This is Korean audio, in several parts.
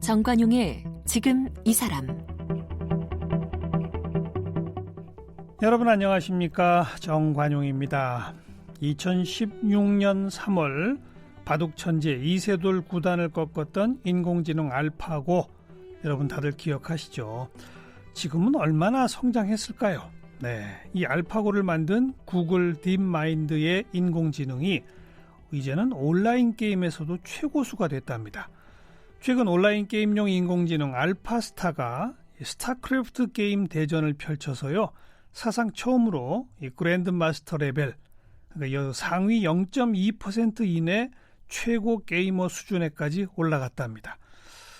정관용의 지금 이 사람. 여러분 안녕하십니까? 정관용입니다. 2016년 3월 바둑 천재 이세돌 구단을 꺾었던 인공지능 알파고, 여러분 다들 기억하시죠? 지금은 얼마나 성장했을까요? 네, 이 알파고를 만든 구글 딥마인드의 인공지능이 이제는 온라인 게임에서도 최고수가 됐답니다. 최근 온라인 게임용 인공지능 알파스타가 스타크래프트 게임 대전을 펼쳐서요, 사상 처음으로 이 그랜드마스터 레벨, 그러니까 상위 0.2% 이내 최고 게이머 수준에까지 올라갔답니다.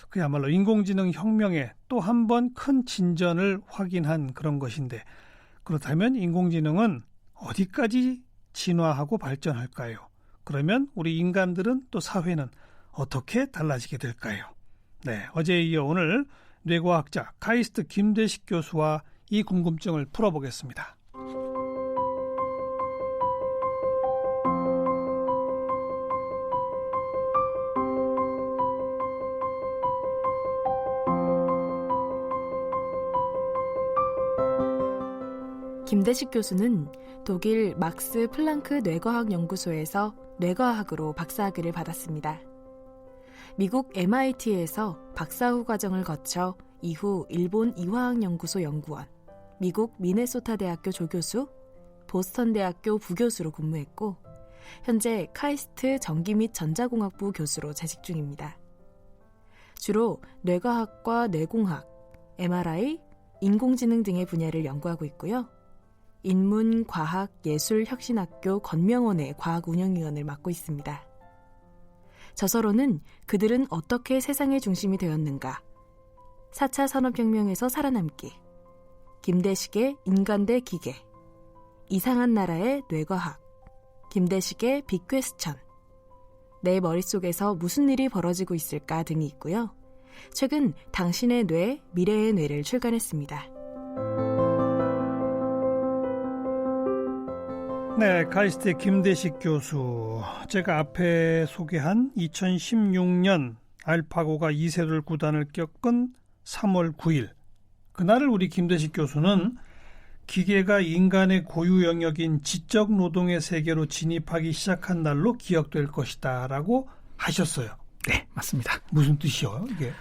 그야말로 인공지능 혁명에 또 한 번 큰 진전을 확인한 그런 것인데, 그렇다면 인공지능은 어디까지 진화하고 발전할까요? 그러면 우리 인간들은, 또 사회는 어떻게 달라지게 될까요? 네, 어제에 이어 오늘 뇌과학자 카이스트 김대식 교수와 이 궁금증을 풀어보겠습니다. 김대식 교수는 독일 막스 플랑크 뇌과학 연구소에서 뇌과학으로 박사학위를 받았습니다. 미국 MIT에서 박사후 과정을 거쳐 이후 일본 이화학연구소 연구원, 미국 미네소타 대학교 조교수, 보스턴 대학교 부교수로 근무했고, 현재 카이스트 전기 및 전자공학부 교수로 재직 중입니다. 주로 뇌과학과 뇌공학, MRI, 인공지능 등의 분야를 연구하고 있고요. 인문과학예술혁신학교 건명원의 과학운영위원을 맡고 있습니다. 저서로는 그들은 어떻게 세상의 중심이 되었는가, 4차 산업혁명에서 살아남기, 김대식의 인간 대 기계, 이상한 나라의 뇌과학, 김대식의 빅퀘스천, 내 머릿속에서 무슨 일이 벌어지고 있을까 등이 있고요. 최근 당신의 뇌, 미래의 뇌를 출간했습니다. 네, 카이스트의 김대식 교수. 제가 앞에 소개한 2016년 알파고가 이세돌 구단을 꺾은 3월 9일, 그날을 우리 김대식 교수는 기계가 인간의 고유 영역인 지적 노동의 세계로 진입하기 시작한 날로 기억될 것이다 라고 하셨어요. 네, 맞습니다. 무슨 뜻이요, 이게?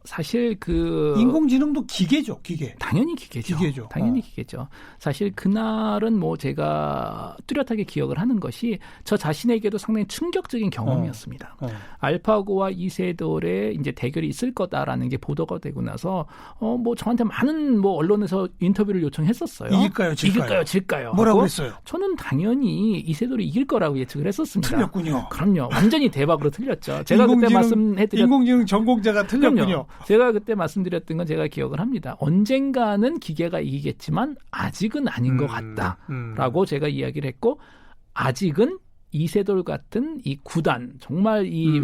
사실 인공지능도 기계죠, 기계. 당연히 기계죠. 당연히 기계죠. 사실 그날은 제가 뚜렷하게 기억을 하는 것이 저 자신에게도 상당히 충격적인 경험이었습니다. 알파고와 이세돌의 이제 대결이 있을 거다라는 게 보도가 되고 나서 저한테 많은 언론에서 인터뷰를 요청했었어요. 이길까요, 질까요? 뭐라고 했어요? 저는 당연히 이세돌이 이길 거라고 예측을 했었습니다. 틀렸군요. 그럼요. 완전히 대박으로 틀렸죠. 제가 그때 인공지능 전공자가 틀렸군요. 제가 그때 말씀드렸던 건 제가 기억을 합니다. 언젠가는 기계가 이기겠지만 아직은 아닌 것 같다라고 제가 이야기를 했고, 아직은 이세돌 같은 이 구단, 정말 이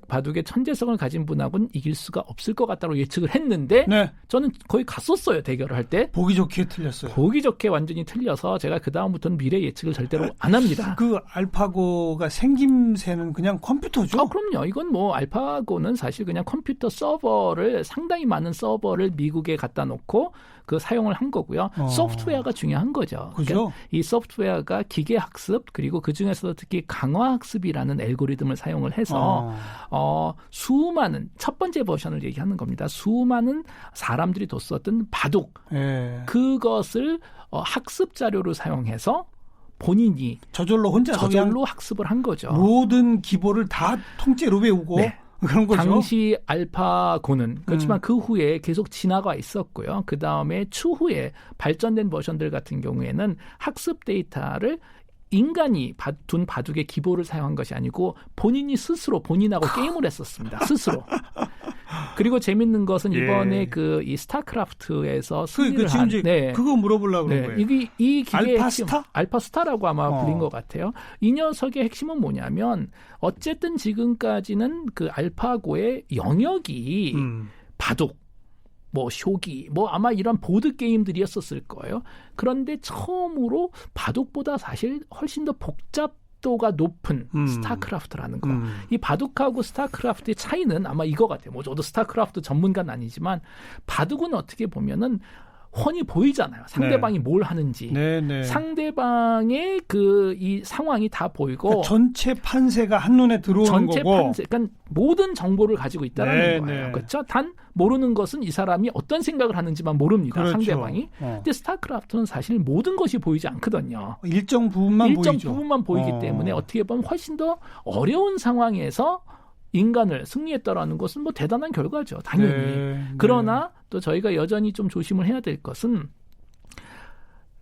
바둑의 천재성을 가진 분하고는 이길 수가 없을 것 같다고 예측을 했는데, 네. 저는 거의 갔었어요, 대결을 할 때. 보기 좋게 틀렸어요. 보기 좋게 완전히 틀려서 제가 그 다음부터는 미래 예측을 절대로 안 합니다. 그 알파고가 생김새는 그냥 컴퓨터죠? 그럼요. 이건 알파고는 사실 그냥 컴퓨터 서버를, 상당히 많은 서버를 미국에 갖다 놓고 그 사용을 한 거고요. 소프트웨어가 중요한 거죠. 그죠? 그러니까 이 소프트웨어가 기계 학습, 그리고 그 중에서도 특히 강화 학습이라는 알고리즘을 사용을 해서 수많은, 첫 번째 버전을 얘기하는 겁니다. 수많은 사람들이 뒀었던 바둑, 그것을 학습 자료로 사용해서 본인이 저절로 학습을 한 거죠. 모든 기본을 다 통째로 외우고. 네. 그런 거죠. 당시 알파고는 그렇지만 그 후에 계속 진화가 있었고요. 그 다음에 추후에 발전된 버전들 같은 경우에는 학습 데이터를 인간이 둔 바둑의 기보를 사용한 것이 아니고 본인이 스스로 본인하고 게임을 했었습니다. 스스로. 그리고 재밌는 것은 이번에 이 스타크래프트에서 승리를 한. 네. 그거 물어보려고 그런 거예요. 이 기계의 알파스타? 알파스타라고 아마 불린 것 같아요. 이 녀석의 핵심은 뭐냐면, 어쨌든 지금까지는 그 알파고의 영역이 바둑, 쇼기, 아마 이런 보드 게임들이었었을 거예요. 그런데 처음으로 바둑보다 사실 훨씬 더 복잡 난이도가 높은 스타크래프트라는 거. 이 바둑하고 스타크래프트의 차이는 아마 이거 같아요. 뭐 저도 스타크래프트 전문가는 아니지만 바둑은 어떻게 보면은 훤히 보이잖아요. 상대방이 뭘 하는지. 상대방의 이 상황이 다 보이고. 그러니까 전체 판세가 한눈에 들어오는 전체 거고. 판세, 그러니까 모든 정보를 가지고 있다는 거예요. 그렇죠? 단 모르는 것은 이 사람이 어떤 생각을 하는지만 모릅니다. 그렇죠. 상대방이. 근데 스타크래프트는 사실 모든 것이 보이지 않거든요. 일정 부분만 보이기 때문에 어떻게 보면 훨씬 더 어려운 상황에서 인간을 승리했다라는 것은 뭐 대단한 결과죠. 당연히. 그러나 또 저희가 여전히 좀 조심을 해야 될 것은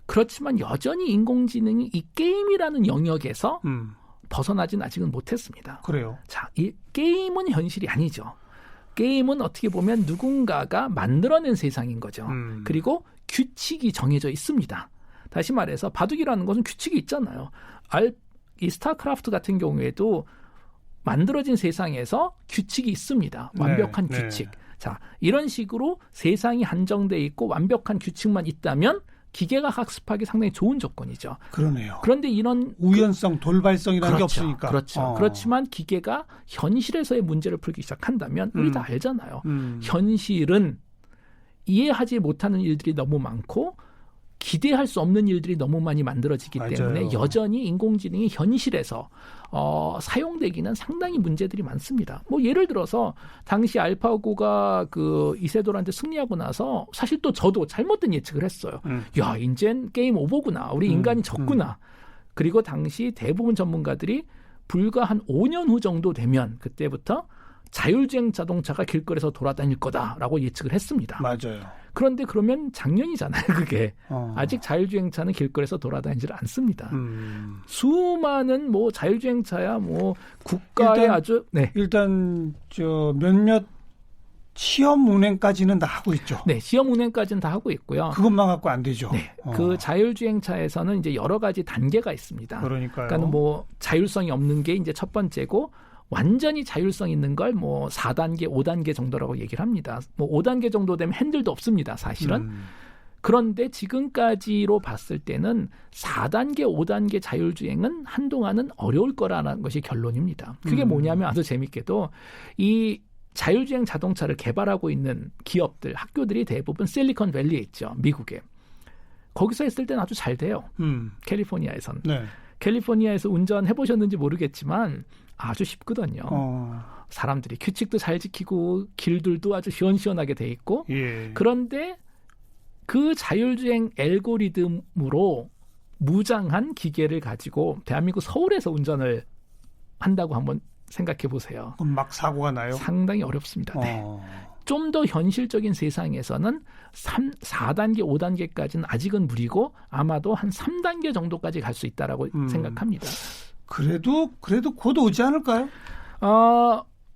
그렇지만 여전히 인공지능이 이 게임이라는 영역에서 벗어나진 아직은 못했습니다. 그래요. 자, 이 게임은 현실이 아니죠. 게임은 어떻게 보면 누군가가 만들어낸 세상인 거죠. 그리고 규칙이 정해져 있습니다. 다시 말해서 바둑이라는 것은 규칙이 있잖아요. 이 스타크래프트 같은 경우에도 만들어진 세상에서 규칙이 있습니다. 완벽한 규칙. 자, 이런 식으로 세상이 한정돼 있고 완벽한 규칙만 있다면 기계가 학습하기 상당히 좋은 조건이죠. 그러네요. 그런데 이런 우연성, 돌발성이라는 게 없으니까. 그렇죠. 그렇지만 기계가 현실에서의 문제를 풀기 시작한다면 우리 다 알잖아요. 현실은 이해하지 못하는 일들이 너무 많고 기대할 수 없는 일들이 너무 많이 만들어지기 때문에 여전히 인공지능이 현실에서 사용되기는 상당히 문제들이 많습니다. 뭐 예를 들어서 당시 알파고가 그 이세돌한테 승리하고 나서 사실 또 저도 잘못된 예측을 했어요. 야, 이젠 게임 오버구나. 우리 인간이 졌구나. 그리고 당시 대부분 전문가들이 불과 한 5년 후 정도 되면 그때부터 자율주행 자동차가 길거리에서 돌아다닐 거다라고 예측을 했습니다. 맞아요. 그런데 그러면 작년이잖아요, 그게. 아직 자율주행차는 길거리에서 돌아다니질 않습니다. 수많은 뭐 자율주행차야 뭐 국가의 일단 몇몇 시험 운행까지는 다 하고 있죠. 네, 시험 운행까지는 다 하고 있고요. 그것만 갖고 안 되죠. 네, 그 자율주행차에서는 이제 여러 가지 단계가 있습니다. 그러니까요. 그러니까 뭐 자율성이 없는 게 이제 첫 번째고 완전히 자율성 있는 걸 뭐 4단계, 5단계 정도라고 얘기를 합니다. 뭐 5단계 정도 되면 핸들도 없습니다, 사실은. 그런데 지금까지로 봤을 때는 4단계, 5단계 자율주행은 한동안은 어려울 거라는 것이 결론입니다. 그게 뭐냐면 아주 재밌게도 이 자율주행 자동차를 개발하고 있는 기업들, 학교들이 대부분 실리콘밸리에 있죠, 미국에. 거기서 했을 때는 아주 잘 돼요. 캘리포니아에서는. 네. 캘리포니아에서 운전해보셨는지 모르겠지만 아주 쉽거든요. 사람들이 규칙도 잘 지키고 길들도 아주 시원시원하게 돼 있고 그런데 그 자율주행 알고리즘으로 무장한 기계를 가지고 대한민국 서울에서 운전을 한다고 한번 생각해 보세요. 그럼 막 사고가 나요? 상당히 어렵습니다. 네. 좀 더 현실적인 세상에서는 4단계, 5단계까지는 아직은 무리고 아마도 한 3단계 정도까지 갈 수 있다라고 생각합니다. 그래도 곧 오지 않을까요?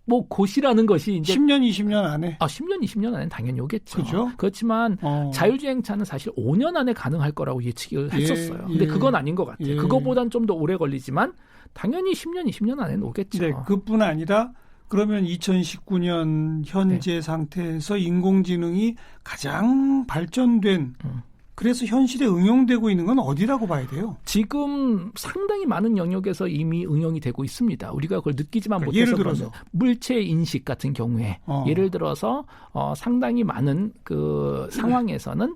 뭐 곧이라는 것이 이제 10년, 20년 안에. 10년, 20년 안에 당연히 오겠죠. 그죠? 그렇지만 자율주행차는 사실 5년 안에 가능할 거라고 예측을 했었어요. 근데 그건 아닌 것 같아요. 그거보단 좀 더 오래 걸리지만 당연히 10년, 20년 안에는 오겠죠. 네, 그뿐 아니라 그러면 2019년 현재 상태에서 인공지능이 가장 발전된 그래서 현실에 응용되고 있는 건 어디라고 봐야 돼요? 지금 상당히 많은 영역에서 이미 응용이 되고 있습니다. 우리가 그걸 느끼지만 못해서 예를 들어서 물체 인식 같은 경우에 예를 들어서 상당히 많은 그 상황에서는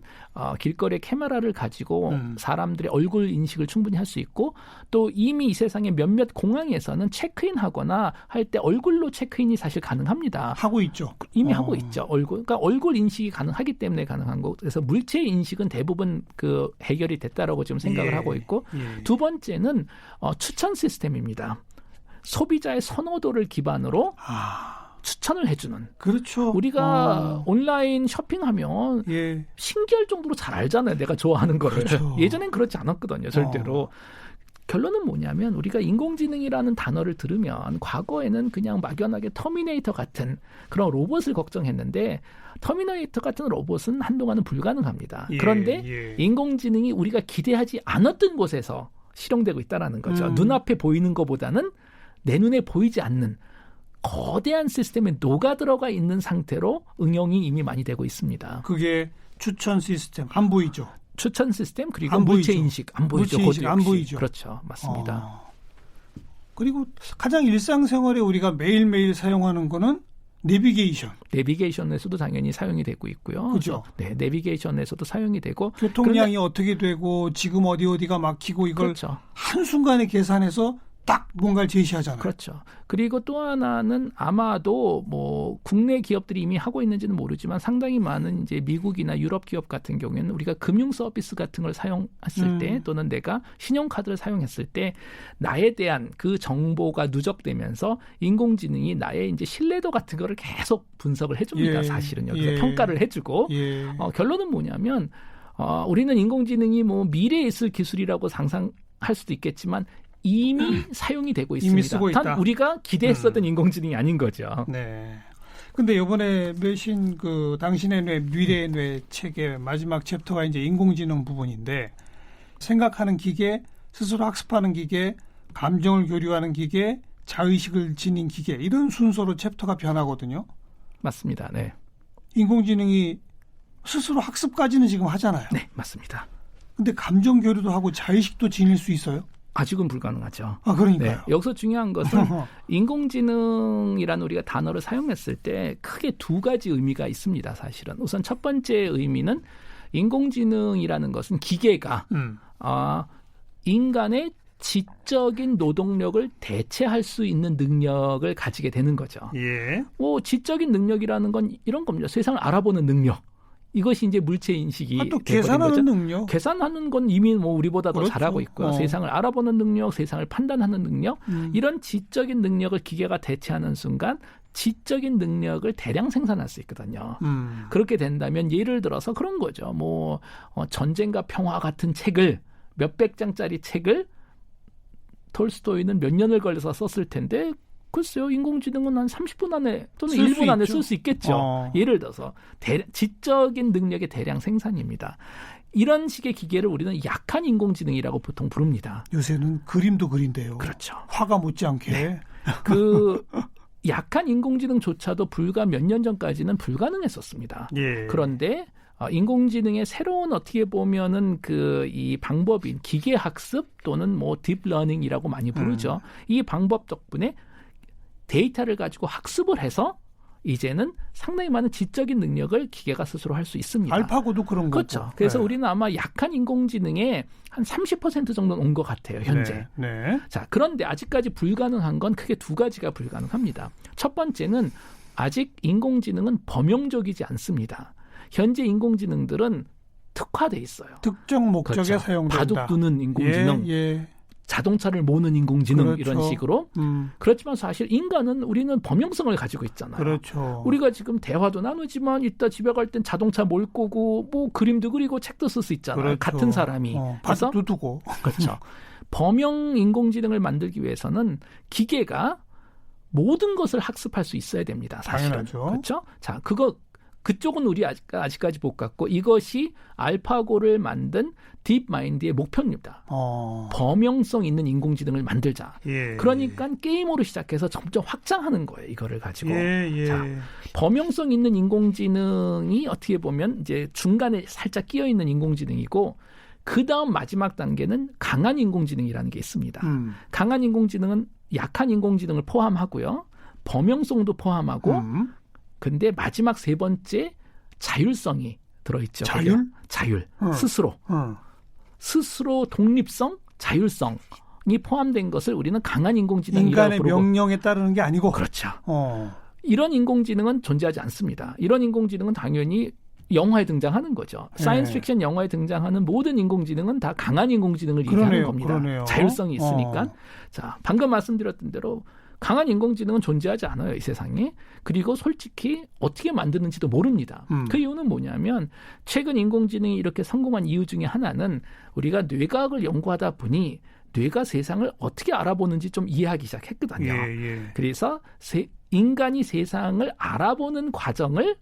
길거리에 카메라를 가지고 사람들의 얼굴 인식을 충분히 할 수 있고 또 이미 이 세상의 몇몇 공항에서는 체크인하거나 할 때 얼굴로 체크인이 사실 가능합니다. 하고 있죠. 이미 하고 있죠. 그러니까 얼굴 인식이 가능하기 때문에 가능한 거고 그래서 물체 인식은 대부분 그 해결이 됐다라고 지금 생각을 하고 있고 두 번째는 추천 시스템입니다. 소비자의 선호도를 기반으로 추천을 해주는. 그렇죠. 우리가 온라인 쇼핑하면 신기할 정도로 잘 알잖아요. 내가 좋아하는 거를. 그렇죠. 예전엔 그렇지 않았거든요. 절대로. 결론은 뭐냐면 우리가 인공지능이라는 단어를 들으면 과거에는 그냥 막연하게 터미네이터 같은 그런 로봇을 걱정했는데 터미네이터 같은 로봇은 한동안은 불가능합니다. 그런데 인공지능이 우리가 기대하지 않았던 곳에서 실용되고 있다는 거죠. 눈앞에 보이는 것보다는 내 눈에 보이지 않는 거대한 시스템에 녹아들어가 있는 상태로 응용이 이미 많이 되고 있습니다. 그게 추천 시스템 안 보이죠? 추천 시스템 그리고 물체 인식 안 보이죠. 물체 인식 안 보이죠. 그렇죠, 맞습니다. 그리고 가장 일상생활에 우리가 매일매일 사용하는 거는 내비게이션. 내비게이션에서도 당연히 사용이 되고 있고요. 그죠? 네, 내비게이션에서도 사용이 되고 교통량이 어떻게 되고 지금 어디가 막히고 이걸 그렇죠. 한순간에 계산해서 딱 뭔가를 제시하잖아요. 그렇죠. 그리고 또 하나는 아마도 뭐 국내 기업들이 이미 하고 있는지는 모르지만 상당히 많은 이제 미국이나 유럽 기업 같은 경우에는 우리가 금융 서비스 같은 걸 사용했을 때 또는 내가 신용카드를 사용했을 때 나에 대한 그 정보가 누적되면서 인공지능이 나의 이제 신뢰도 같은 거를 계속 분석을 해줍니다. 예, 사실은 여기서 예, 평가를 해주고 예. 결론은 뭐냐면 우리는 인공지능이 뭐 미래에 있을 기술이라고 상상할 수도 있겠지만 이미 사용이 되고 있습니다. 이미 쓰고 있다. 단 우리가 기대했었던 인공지능이 아닌 거죠. 네. 근데 이번에 매신 그 당신의 뇌 미래의 뇌 책의 마지막 챕터가 이제 인공지능 부분인데 생각하는 기계, 스스로 학습하는 기계, 감정을 교류하는 기계, 자의식을 지닌 기계 이런 순서로 챕터가 변하거든요. 맞습니다. 네. 인공지능이 스스로 학습까지는 지금 하잖아요. 네, 맞습니다. 근데 감정 교류도 하고 자의식도 지닐 수 있어요? 아직은 불가능하죠. 아, 그러니까요. 네, 여기서 중요한 것은 인공지능이라는 우리가 단어를 사용했을 때 크게 두 가지 의미가 있습니다. 사실은 우선 첫 번째 의미는 인공지능이라는 것은 기계가 인간의 지적인 노동력을 대체할 수 있는 능력을 가지게 되는 거죠. 예. 뭐 지적인 능력이라는 건 이런 겁니다. 세상을 알아보는 능력. 이것이 이제 물체 인식이 또 계산하는 능력. 계산하는 건 이미 뭐 우리보다 더 그렇죠. 잘하고 있고요. 세상을 알아보는 능력, 세상을 판단하는 능력, 이런 지적인 능력을 기계가 대체하는 순간 지적인 능력을 대량 생산할 수 있거든요. 그렇게 된다면 예를 들어서 그런 거죠. 뭐 전쟁과 평화 같은 책을 몇백 장짜리 책을 톨스토이는 몇 년을 걸려서 썼을 텐데 글쎄요. 인공지능은 한 30분 안에 또는 1분 안에 쓸 수 있겠죠. 예를 들어서 지적인 능력의 대량 생산입니다. 이런 식의 기계를 우리는 약한 인공지능이라고 보통 부릅니다. 요새는 그림도 그린대요. 그렇죠. 화가 못지않게. 네. 그 약한 인공지능조차도 불과 몇 년 전까지는 불가능했었습니다. 예. 그런데 인공지능의 새로운 어떻게 보면은 이 방법인 기계 학습 또는 뭐 딥러닝이라고 많이 부르죠. 이 방법 덕분에 데이터를 가지고 학습을 해서 이제는 상당히 많은 지적인 능력을 기계가 스스로 할 수 있습니다. 알파고도 그런 거고. 그렇죠. 그래서 네. 우리는 아마 약한 인공지능의 한 30% 정도는 온 것 같아요. 현재. 네. 자, 그런데 아직까지 불가능한 건 크게 두 가지가 불가능합니다. 첫 번째는 아직 인공지능은 범용적이지 않습니다. 현재 인공지능들은 특화돼 있어요. 특정 목적에 그렇죠. 사용된다. 바둑 두는 인공지능. 예. 자동차를 모는 인공지능 그렇죠. 이런 식으로 그렇지만 사실 인간은 우리는 범용성을 가지고 있잖아요. 그렇죠. 우리가 지금 대화도 나누지만 이따 집에 갈 땐 자동차 몰 거고 뭐 그림도 그리고 책도 쓸 수 있잖아요. 그렇죠. 같은 사람이. 그래서 바둑도 두고. 그렇죠. 범용 인공지능을 만들기 위해서는 기계가 모든 것을 학습할 수 있어야 됩니다. 사실은. 당연하죠. 그렇죠? 자, 그쪽은 우리 아직까지 못 갔고 이것이 알파고를 만든 딥마인드의 목표입니다. 범용성 있는 인공지능을 만들자. 예. 그러니까 게임으로 시작해서 점점 확장하는 거예요. 이거를 가지고. 예. 자, 범용성 있는 인공지능이 어떻게 보면 이제 중간에 살짝 끼어 있는 인공지능이고 그 다음 마지막 단계는 강한 인공지능이라는 게 있습니다. 강한 인공지능은 약한 인공지능을 포함하고요. 범용성도 포함하고 근데 마지막 세 번째 자율성이 들어있죠. 자율. 스스로 독립성, 자율성이 포함된 것을 우리는 강한 인공지능이라고 인간의 부르고 명령에 따르는 게 아니고. 그렇죠. 이런 인공지능은 존재하지 않습니다. 이런 인공지능은 당연히 영화에 등장하는 거죠. 사이언스 픽션 영화에 등장하는 모든 인공지능은 다 강한 인공지능을 얘기하는 겁니다. 그러네요. 자율성이 있으니까. 자, 방금 말씀드렸던 대로 강한 인공지능은 존재하지 않아요, 이 세상에. 그리고 솔직히 어떻게 만드는지도 모릅니다. 그 이유는 뭐냐면 최근 인공지능이 이렇게 성공한 이유 중에 하나는 우리가 뇌과학을 연구하다 보니 뇌가 세상을 어떻게 알아보는지 좀 이해하기 시작했거든요. 그래서 인간이 세상을 알아보는 과정을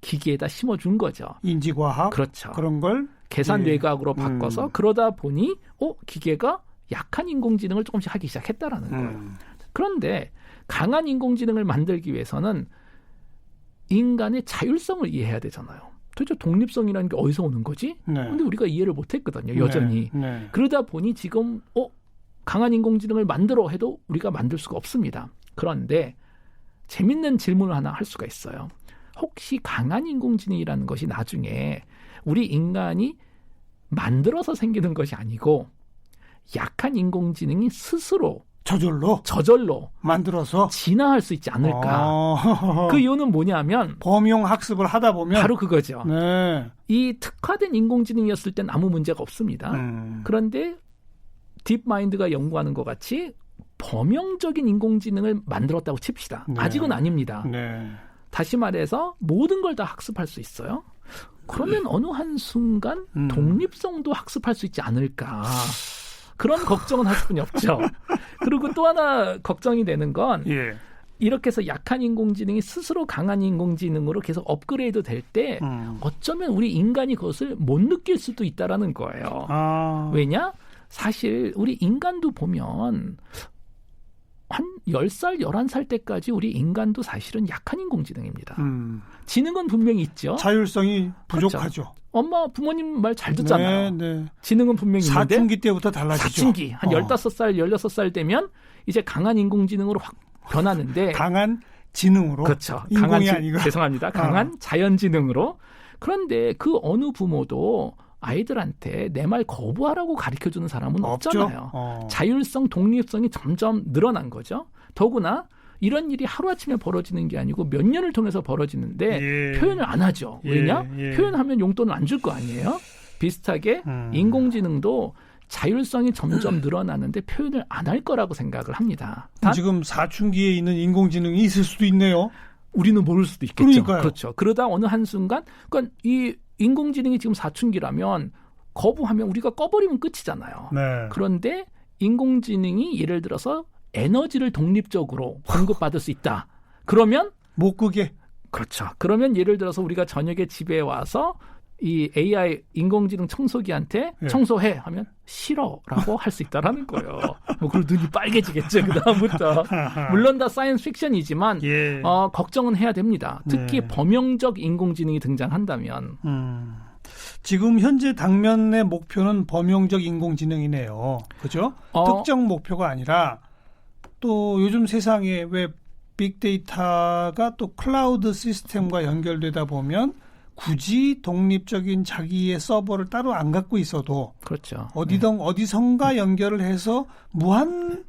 기계에다 심어준 거죠. 인지과학 그렇죠. 그런 걸 계산 뇌과학으로 바꿔서 그러다 보니 기계가 약한 인공지능을 조금씩 하기 시작했다라는 거예요. 그런데 강한 인공지능을 만들기 위해서는 인간의 자율성을 이해해야 되잖아요. 도대체 독립성이라는 게 어디서 오는 거지? 그런데 우리가 이해를 못했거든요. 여전히. 그러다 보니 지금 강한 인공지능을 만들어 해도 우리가 만들 수가 없습니다. 그런데 재밌는 질문을 하나 할 수가 있어요. 혹시 강한 인공지능이라는 것이 나중에 우리 인간이 만들어서 생기는 것이 아니고 약한 인공지능이 스스로 저절로 만들어서 진화할 수 있지 않을까. 그 이유는 뭐냐면 범용 학습을 하다 보면 바로 그거죠. 네. 이 특화된 인공지능이었을 땐 아무 문제가 없습니다. 그런데 딥마인드가 연구하는 것 같이 범용적인 인공지능을 만들었다고 칩시다. 네. 아직은 아닙니다. 네. 다시 말해서 모든 걸 다 학습할 수 있어요. 그러면 어느 한순간 독립성도 학습할 수 있지 않을까. 그런 걱정은 할 수뿐이 없죠. 그리고 또 하나 걱정이 되는 건 예. 이렇게 해서 약한 인공지능이 스스로 강한 인공지능으로 계속 업그레이드 될 때 어쩌면 우리 인간이 그것을 못 느낄 수도 있다라는 거예요. 왜냐? 사실 우리 인간도 보면 한 10살, 11살 때까지 우리 인간도 사실은 약한 인공지능입니다. 지능은 분명히 있죠. 자율성이 부족하죠. 그렇죠. 엄마, 부모님 말 잘 듣잖아요. 네. 지능은 분명히 있는데 사춘기 때부터 달라지죠. 사춘기 한 15살, 16살 되면 이제 강한 인공지능으로 확 변하는데 강한 지능으로. 그렇죠. 인공이 아니고. 죄송합니다. 강한 자연지능으로. 그런데 그 어느 부모도 아이들한테 내 말 거부하라고 가르쳐주는 사람은 없죠. 없잖아요. 자율성, 독립성이 점점 늘어난 거죠. 더구나 이런 일이 하루아침에 벌어지는 게 아니고 몇 년을 통해서 벌어지는데 표현을 안 하죠. 왜냐? 표현하면 용돈을 안 줄 거 아니에요. 비슷하게 인공지능도 자율성이 점점 늘어나는데 표현을 안 할 거라고 생각을 합니다. 지금 사춘기에 있는 인공지능이 있을 수도 있네요. 우리는 모를 수도 있겠죠. 그러니까요. 그렇죠. 그러다 어느 한순간 그러니까 이 인공지능이 지금 사춘기라면 거부하면 우리가 꺼버리면 끝이잖아요. 네. 그런데 인공지능이 예를 들어서 에너지를 독립적으로 공급받을 수 있다. 그러면 못 끄게. 그렇죠. 그러면 예를 들어서 우리가 저녁에 집에 와서 이 AI 인공지능 청소기한테 청소해 하면 싫어라고 할 수 있다라는 거예요. 뭐 그리고 눈이 빨개지겠죠. 그 다음부터 물론 다 사이언스 픽션이지만 걱정은 해야 됩니다. 특히 범용적 인공지능이 등장한다면. 지금 현재 당면의 목표는 범용적 인공지능이네요. 그죠? 특정 목표가 아니라 또 요즘 세상에 왜 빅데이터가 또 클라우드 시스템과 연결되다 보면 굳이 독립적인 자기의 서버를 따로 안 갖고 있어도 그렇죠. 어디선가 연결을 해서 무한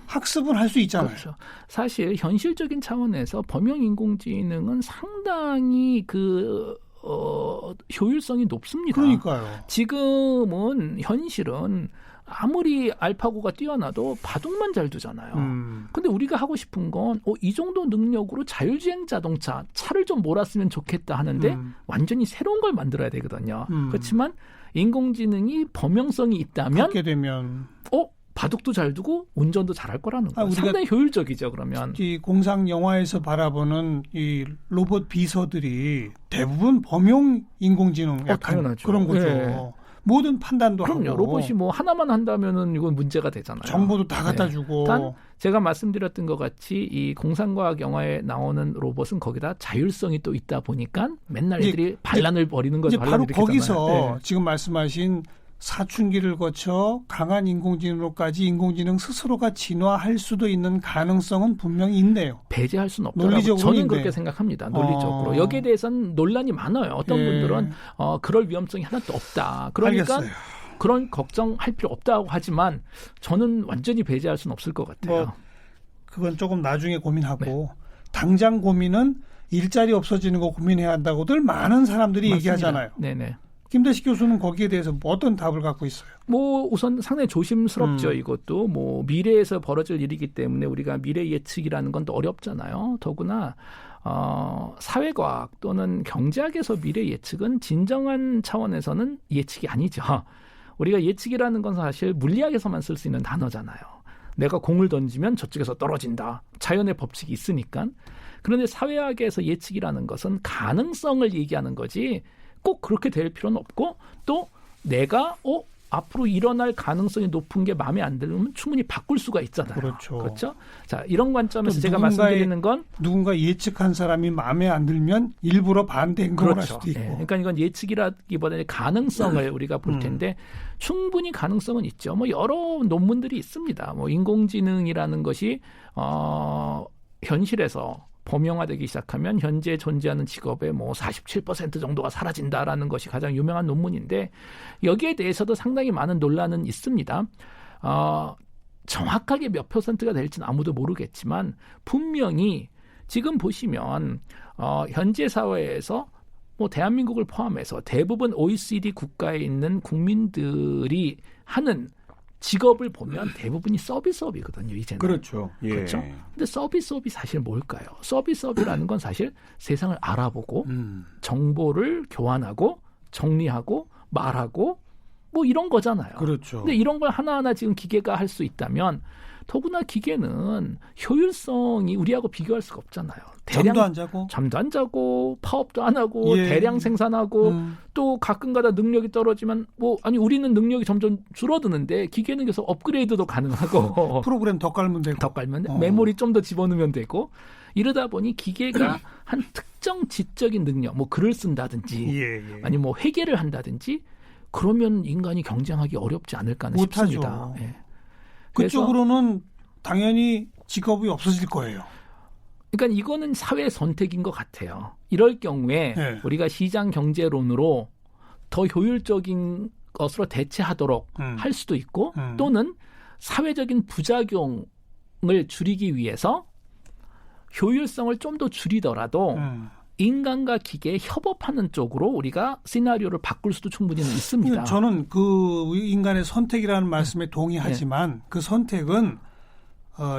학습을 할 수 있잖아요. 그렇죠. 사실 현실적인 차원에서 범용 인공지능은 상당히 효율성이 높습니다. 그러니까요. 지금은 현실은 아무리 알파고가 뛰어나도 바둑만 잘 두잖아요. 근데 우리가 하고 싶은 건 이 정도 능력으로 자율주행 자동차, 차를 좀 몰았으면 좋겠다 하는데 완전히 새로운 걸 만들어야 되거든요. 그렇지만 인공지능이 범용성이 있다면 갖게 되면 바둑도 잘 두고 운전도 잘할 거라는 거예요. 상당히 효율적이죠. 그러면 이 공상 영화에서 바라보는 이 로봇 비서들이 대부분 범용 인공지능 약간 당연하죠. 그런 거죠. 예. 모든 판단도 그럼요. 하고. 로봇이 뭐 하나만 한다면은 이건 문제가 되잖아요. 정보도 다 갖다 주고. 단 제가 말씀드렸던 것 같이 이 공상과학 영화에 나오는 로봇은 거기다 자율성이 또 있다 보니까 맨날 애들이 반란을 벌이는 거죠. 이제 바로 거기서 지금 말씀하신 사춘기를 거쳐 강한 인공지능으로까지 인공지능 스스로가 진화할 수도 있는 가능성은 분명히 있네요. 배제할 수는 없다고 논리적으로 저는 있네. 그렇게 생각합니다. 논리적으로. 여기에 대해서는 논란이 많아요. 어떤 분들은 그럴 위험성이 하나도 없다. 그러니까 알겠어요. 그런 걱정할 필요 없다고 하지만 저는 완전히 배제할 수는 없을 것 같아요. 그건 조금 나중에 고민하고 당장 고민은 일자리 없어지는 거 고민해야 한다고들 많은 사람들이 맞습니다. 얘기하잖아요. 네네. 김대식 교수는 거기에 대해서 어떤 답을 갖고 있어요? 우선 상당히 조심스럽죠. 이것도 미래에서 벌어질 일이기 때문에 우리가 미래 예측이라는 건 또 어렵잖아요. 더구나 사회과학 또는 경제학에서 미래 예측은 진정한 차원에서는 예측이 아니죠. 우리가 예측이라는 건 사실 물리학에서만 쓸 수 있는 단어잖아요. 내가 공을 던지면 저쪽에서 떨어진다. 자연의 법칙이 있으니까. 그런데 사회학에서 예측이라는 것은 가능성을 얘기하는 거지 꼭 그렇게 될 필요는 없고 또 내가 앞으로 일어날 가능성이 높은 게 마음에 안 들면 충분히 바꿀 수가 있잖아요. 그렇죠. 자, 이런 관점에서 제가 누군가의- 말씀드리는 건 누군가 예측한 사람이 마음에 안 들면 일부러 반대 행동을 할 그렇죠. 수도 있고. 예, 그러니까 이건 예측이라기보다는 가능성을 우리가 볼 텐데 충분히 가능성은 있죠. 뭐 여러 논문들이 있습니다. 뭐 인공지능이라는 것이 현실에서 범용화되기 시작하면 현재 존재하는 직업의 뭐 47% 정도가 사라진다라는 것이 가장 유명한 논문인데 여기에 대해서도 상당히 많은 논란은 있습니다. 정확하게 몇 %가 될지는 아무도 모르겠지만 분명히 지금 보시면 현재 사회에서 뭐 대한민국을 포함해서 대부분 OECD 국가에 있는 국민들이 하는 직업을 보면 대부분이 서비스업이거든요, 이제는. 그렇죠. 예. 그렇죠. 근데 서비스업이 사실 뭘까요? 서비스업이라는 건 사실 세상을 알아보고 정보를 교환하고 정리하고 말하고 뭐 이런 거잖아요. 그렇죠. 근데 이런 걸 하나하나 지금 기계가 할 수 있다면 더구나 기계는 효율성이 우리하고 비교할 수가 없잖아요. 잠도 안 자고. 잠도 안 자고 파업도 안 하고 예. 대량 생산하고 또 가끔가다 능력이 떨어지면 우리는 능력이 점점 줄어드는데 기계는 계속 업그레이드도 가능하고 프로그램 더 깔면 되고. 더 깔면 메모리 좀 더 집어넣으면 되고 이러다 보니 기계가 한 특정 지적인 능력, 뭐 글을 쓴다든지 예. 아니 뭐 회계를 한다든지 그러면 인간이 경쟁하기 어렵지 않을까 싶습니다. 못하죠. 예. 그쪽으로는 당연히 직업이 없어질 거예요. 그러니까 이거는 사회 선택인 것 같아요. 이럴 경우에 네. 우리가 시장 경제론으로 더 효율적인 것으로 대체하도록 할 수도 있고 또는 사회적인 부작용을 줄이기 위해서 효율성을 좀 더 줄이더라도 인간과 기계에 협업하는 쪽으로 우리가 시나리오를 바꿀 수도 충분히 있습니다. 저는 그 인간의 선택이라는 말씀에 동의하지만 그 선택은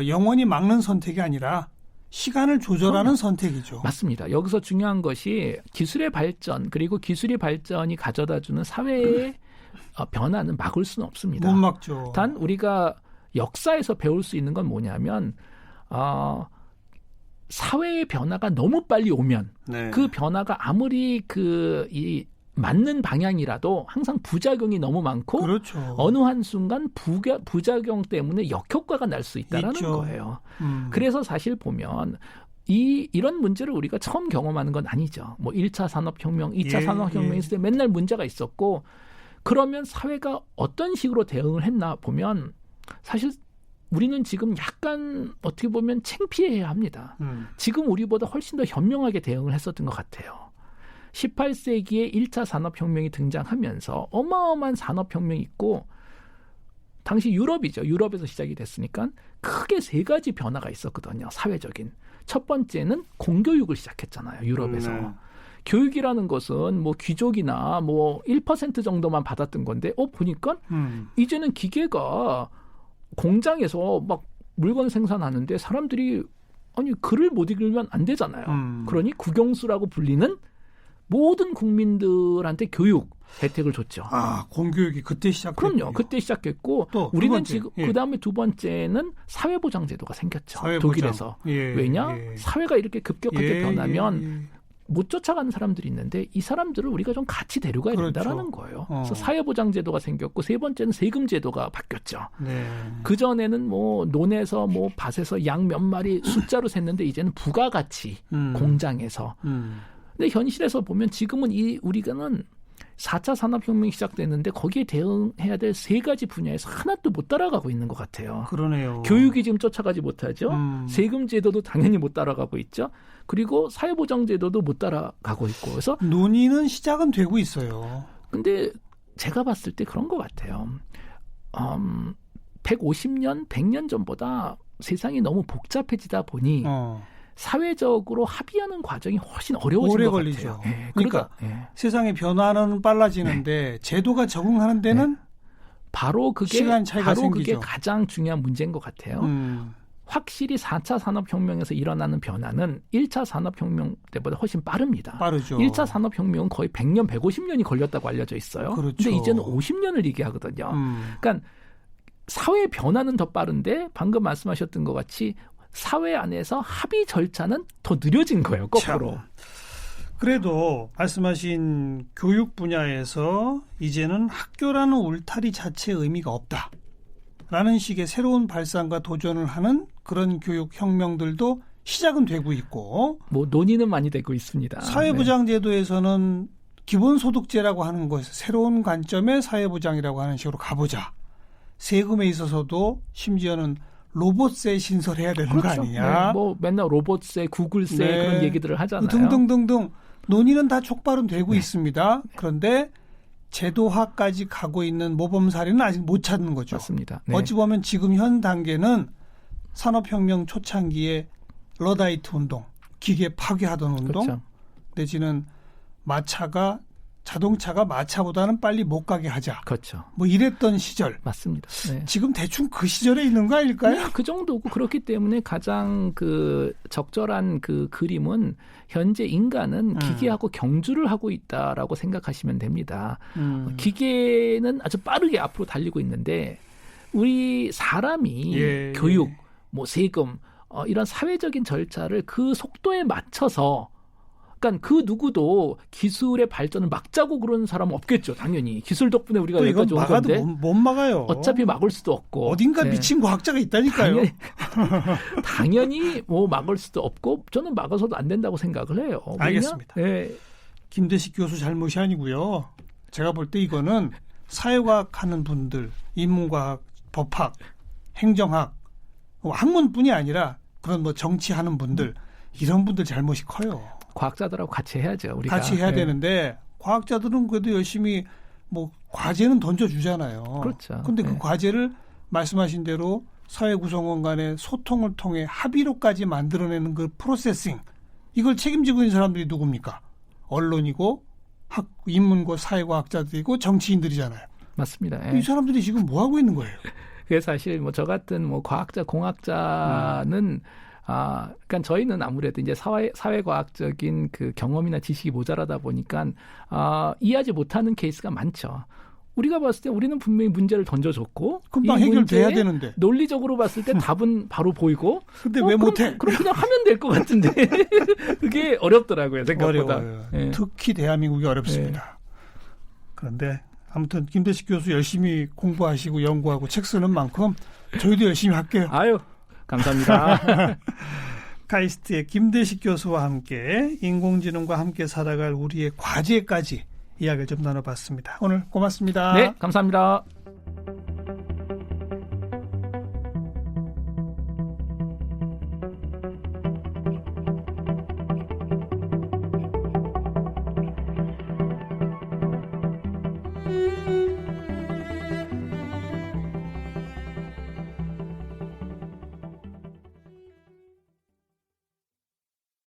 영원히 막는 선택이 아니라 시간을 조절하는 선택이죠. 맞습니다. 여기서 중요한 것이 기술의 발전 그리고 기술의 발전이 가져다주는 사회의 변화는 막을 수는 없습니다. 못 막죠. 단 우리가 역사에서 배울 수 있는 건 뭐냐면 사회의 변화가 너무 빨리 오면 네. 그 변화가 아무리 이 맞는 방향이라도 항상 부작용이 너무 많고 그렇죠. 어느 한순간 부작용 때문에 역효과가 날 수 있다는 거예요. 그래서 사실 보면 이런 문제를 우리가 처음 경험하는 건 아니죠. 뭐 1차 산업혁명, 2차 산업혁명 있을 때 맨날 문제가 있었고 그러면 사회가 어떤 식으로 대응을 했나 보면 사실 우리는 지금 약간 어떻게 보면 창피해야 합니다. 지금 우리보다 훨씬 더 현명하게 대응을 했었던 것 같아요. 18세기에 1차 산업혁명이 등장하면서 어마어마한 산업혁명이 있고 당시 유럽이죠. 유럽에서 시작이 됐으니까 크게 3가지 변화가 있었거든요. 사회적인. 첫 번째는 공교육을 시작했잖아요. 유럽에서. 교육이라는 것은 뭐 귀족이나 뭐 1% 정도만 받았던 건데 보니까 이제는 기계가 공장에서 막 물건 생산하는데 사람들이 글을 못 읽으면 안 되잖아요. 그러니 국영수라고 불리는 모든 국민들한테 교육 혜택을 줬죠. 공교육이 그때 시작했고. 그럼요. 그때 시작했고 또 우리는 지금 그다음에 두 번째는 사회보장제도가 생겼죠. 사회보장. 독일에서. 왜냐? 사회가 이렇게 급격하게 변하면 예. 못 쫓아가는 사람들이 있는데 이 사람들을 우리가 좀 같이 데려가야 된다라는 거예요. 그래서 사회보장제도가 생겼고 세 번째는 세금제도가 바뀌었죠. 네. 그전에는 뭐 논에서 뭐 밭에서 양 몇 마리 숫자로 셌는데 이제는 부가가치 공장에서. 근데 현실에서 보면 지금은 우리가는 4차 산업혁명이 시작됐는데 거기에 대응해야 될 3가지 분야에서 하나도 못 따라가고 있는 것 같아요. 그러네요. 교육이 지금 쫓아가지 못하죠. 세금제도도 당연히 못 따라가고 있죠. 그리고 사회보장제도도 못 따라가고 있고. 그래서 논의는 시작은 되고 있어요. 근데 제가 봤을 때 그런 것 같아요. 150년, 100년 전보다 세상이 너무 복잡해지다 보니 사회적으로 합의하는 과정이 훨씬 어려워진 오래 것 걸리죠. 같아요. 네, 그러니까 세상의 변화는 빨라지는데 제도가 적응하는 데는 바로 그게 시간 차이가 생기죠. 가장 중요한 문제인 것 같아요. 확실히 4차 산업혁명에서 일어나는 변화는 1차 산업혁명 때보다 훨씬 빠릅니다. 빠르죠. 1차 산업혁명은 거의 100년, 150년이 걸렸다고 알려져 있어요. 그렇죠. 근데 이제는 50년을 얘기하거든요. 그러니까 사회 변화는 더 빠른데 방금 말씀하셨던 것 같이 사회 안에서 합의 절차는 더 느려진 거예요. 거꾸로. 그래도 말씀하신 교육 분야에서 이제는 학교라는 울타리 자체의 의미가 없다라는 식의 새로운 발상과 도전을 하는 그런 교육 혁명들도 시작은 되고 있고 뭐 논의는 많이 되고 있습니다. 사회보장제도에서는 기본소득제라고 하는 것에서 새로운 관점의 사회보장이라고 하는 식으로 가보자. 세금에 있어서도 심지어는 로봇세 신설해야 되는 그렇죠. 거 아니냐. 네, 뭐 맨날 로봇세, 구글세 네. 그런 얘기들을 하잖아요. 등등등등 논의는 다 촉발은 되고 있습니다. 그런데 제도화까지 가고 있는 모범 사례는 아직 못 찾는 거죠. 맞습니다. 네. 어찌 보면 지금 현 단계는 산업혁명 초창기에 러다이트 운동, 기계 파괴하던 운동, 그렇죠. 내지는 자동차가 마차보다는 빨리 못 가게 하자. 그렇죠. 뭐 이랬던 시절. 맞습니다. 네. 지금 대충 그 시절에 있는 거 아닐까요? 그 정도고 그렇기 때문에 가장 그 적절한 그 그림은 현재 인간은 기계하고 경주를 하고 있다라고 생각하시면 됩니다. 기계는 아주 빠르게 앞으로 달리고 있는데 우리 사람이 교육, 뭐 세금 이런 사회적인 절차를 그 속도에 맞춰서 그러니까 그 누구도 기술의 발전을 막자고 그러는 사람은 없겠죠. 당연히 기술 덕분에 우리가 여기까지 온 건데 못 막아요. 어차피 막을 수도 없고 어딘가 미친 과학자가 있다니까요. 당연히 뭐 막을 수도 없고 저는 막아서도 안 된다고 생각을 해요. 알겠습니다. 네. 김대식 교수 잘못이 아니고요. 제가 볼 때 이거는 사회과학 하는 분들, 인문과학, 법학, 행정학, 학문뿐이 아니라 그런 뭐 정치하는 분들 이런 분들 잘못이 커요. 과학자들하고 같이 해야죠. 우리가 같이 해야 되는데 과학자들은 그래도 열심히 뭐 과제는 던져주잖아요. 그렇죠. 그런데 그 과제를 말씀하신 대로 사회 구성원 간의 소통을 통해 합의로까지 만들어내는 그 프로세싱 이걸 책임지고 있는 사람들이 누굽니까? 언론이고 인문고 사회과학자들이고 정치인들이잖아요. 맞습니다. 이 사람들이 지금 뭐 하고 있는 거예요? 그래서 사실 뭐 저 같은 뭐 과학자, 공학자는 그러니까 저희는 아무래도 이제 사회과학적인 그 경험이나 지식이 모자라다 보니까 이해하지 못하는 케이스가 많죠. 우리가 봤을 때 우리는 분명히 문제를 던져줬고 금방 해결돼야 되는데 논리적으로 봤을 때 답은 바로 보이고 근데 왜 못해? 그럼 그냥 하면 될 것 같은데 그게 어렵더라고요. 생각보다. 어려워요. 네. 특히 대한민국이 어렵습니다. 그런데 아무튼 김대식 교수 열심히 공부하시고 연구하고 책 쓰는 만큼 저희도 열심히 할게요. 아유 감사합니다. 카이스트의 김대식 교수와 함께 인공지능과 함께 살아갈 우리의 과제까지 이야기를 좀 나눠봤습니다. 오늘 고맙습니다. 네, 감사합니다.